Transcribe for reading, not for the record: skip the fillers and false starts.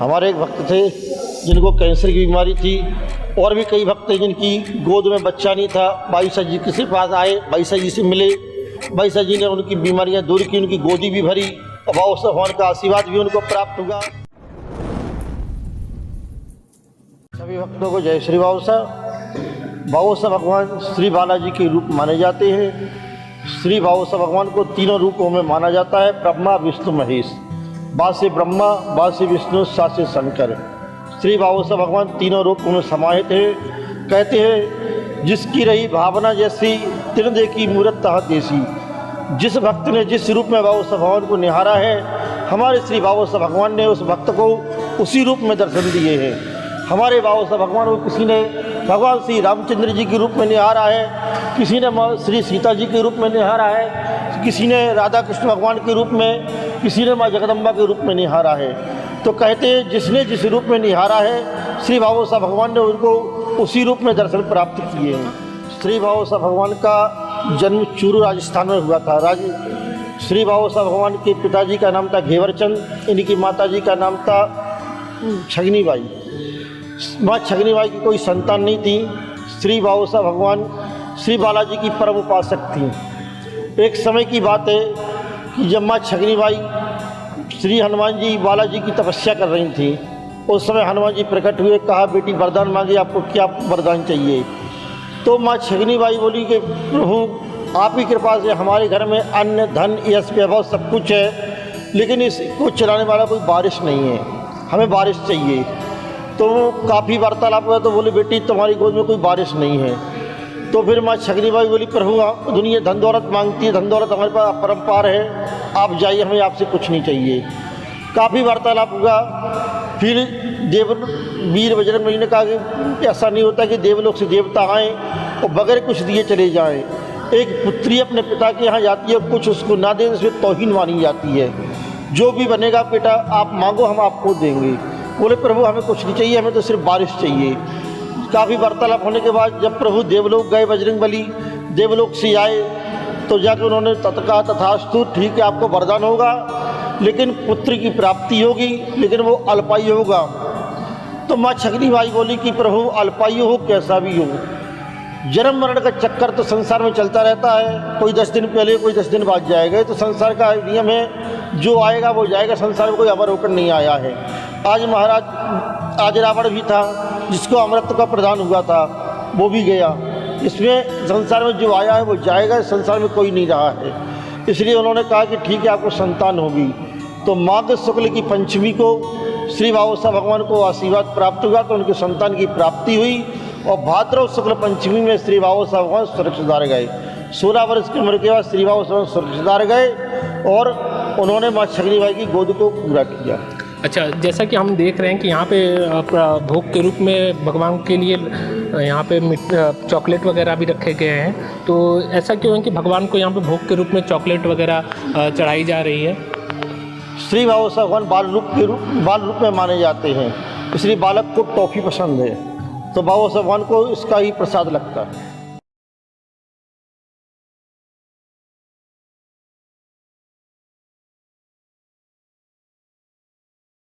हमारे एक भक्त थे जिनको कैंसर की बीमारी थी, और भी कई भक्त थे जिनकी गोद में बच्चा नहीं था। बाईसा जी किसी पास आए, बाईसा जी से मिले, बाईसा जी ने उनकी बीमारियां दूर की, उनकी गोदी भी भरी और बाबा भगवान का आशीर्वाद भी उनको प्राप्त हुआ। सभी भक्तों को जय श्री बाबा। बाबा भगवान श्री बालाजी के रूप माने जाते हैं। श्री बाबा भगवान को तीनों रूपों में माना जाता है, ब्रह्मा विष्णु महेश। बा से ब्रह्मा, बा से विष्णु, सा से शंकर। श्री बाबा भगवान तीनों रूपों में समाहित है। कहते हैं जिसकी रही भावना जैसी, तिन देखी मूरत तह देसी। जिस भक्त ने जिस रूप में बाबा भगवान को निहारा है, हमारे श्री बाबा भगवान ने उस भक्त को उसी रूप में दर्शन दिए हैं। हमारे बाबा भगवान को किसी ने भगवान श्री रामचंद्र जी के रूप में निहारा है, किसी ने श्री सीता जी के रूप में निहारा है, किसी ने राधा कृष्ण भगवान के रूप में, किसी ने माँ जगदम्बा के रूप में निहारा है। तो कहते हैं जिसने जिस रूप में निहारा है, श्री बाबा भगवान ने उनको उसी रूप में दर्शन प्राप्त किए हैं। श्री बाबा भगवान का जन्म चूरू राजस्थान में हुआ था। श्री बाबा भगवान के पिताजी का नाम था घेवरचंद, इनकी माताजी का नाम था छगनीबाई। माँ छगनीबाई की कोई संतान नहीं थी। श्री बाबा भगवान श्री बालाजी की परम उपासक थी। एक समय की बात है कि जब माँ छगनीबाई श्री हनुमान जी बालाजी की तपस्या कर रही थी, उस समय हनुमान जी प्रकट हुए, कहा बेटी वरदान मांगे, आपको क्या वरदान चाहिए। तो माँ छगनीबाई बोली कि प्रभु आप ही कृपा से हमारे घर में अन्न धन यश वैभव सब कुछ है, लेकिन इसको चलाने वाला कोई बारिश नहीं है, हमें बारिश चाहिए। तो काफ़ी वार्तालाप हुआ, तो बोले बेटी तुम्हारी गोद में कोई बारिश नहीं है। तो फिर माँ छगनीबाई बोली प्रभु दुनिया धन दौलत मांगती है, धन दौलत हमारे पास परम्पार है, आप जाइए, हमें आपसे कुछ नहीं चाहिए। काफ़ी वार्तालाप हुआ। फिर वीर बजरंगबली ने कहा कि ऐसा नहीं होता कि देवलोक से देवता आएँ और बगैर कुछ दिए चले जाएं। एक पुत्री अपने पिता के यहाँ जाती है, कुछ उसको ना दे, उसमें तौहीन मानी जाती है। जो भी बनेगा बेटा आप मांगो, हम आपको देंगे। बोले प्रभु हमें कुछ नहीं चाहिए, हमें तो सिर्फ बारिश चाहिए। काफ़ी वार्तालाप होने के बाद जब प्रभु देवलोक गए, बजरंगबली देवलोक से आए, तो जाकर उन्होंने तत्काल तथास्तु ठीक है आपको वरदान होगा, लेकिन पुत्र की प्राप्ति होगी, लेकिन वो अल्पायु होगा। तो माँ छगनीबाई बोली कि प्रभु अल्पायु हो कैसा भी हो, जन्म मरण का चक्कर तो संसार में चलता रहता है, कोई 10 दिन पहले कोई 10 दिन बाद जाएगा, तो संसार का नियम है, जो आएगा वो जाएगा। संसार में कोई अमर होकर नहीं आया है। आज रावण भी था जिसको अमृत का प्रदान हुआ था, वो भी गया। इसमें संसार में जो आया है वो जाएगा, संसार में कोई नहीं रहा है। इसलिए उन्होंने कहा कि ठीक है आपको संतान होगी। तो माघ शुक्ल की पंचमी को श्री बाबा भगवान को आशीर्वाद प्राप्त हुआ, तो उनकी संतान की प्राप्ति हुई। और भाद्रव शुक्ल पंचमी में श्री बाबा भगवान सुरक्षादार गए। 16 वर्ष की उम्र के बाद श्री बाबा भगवान सुरक्षादार गए और उन्होंने माँ छगनीबाई की गोद को पूरा किया। अच्छा, जैसा कि हम देख रहे हैं कि यहाँ पे भोग के रूप में भगवान के लिए यहाँ पे चॉकलेट वगैरह भी रखे गए हैं, तो ऐसा क्यों है कि भगवान को यहाँ पे भोग के रूप में चॉकलेट वगैरह चढ़ाई जा रही है? श्री बाबा भगवान बाल रूप में माने जाते हैं, इसलिए बालक को टॉफ़ी पसंद है, तो बाबा भगवान को इसका ही प्रसाद लगता है।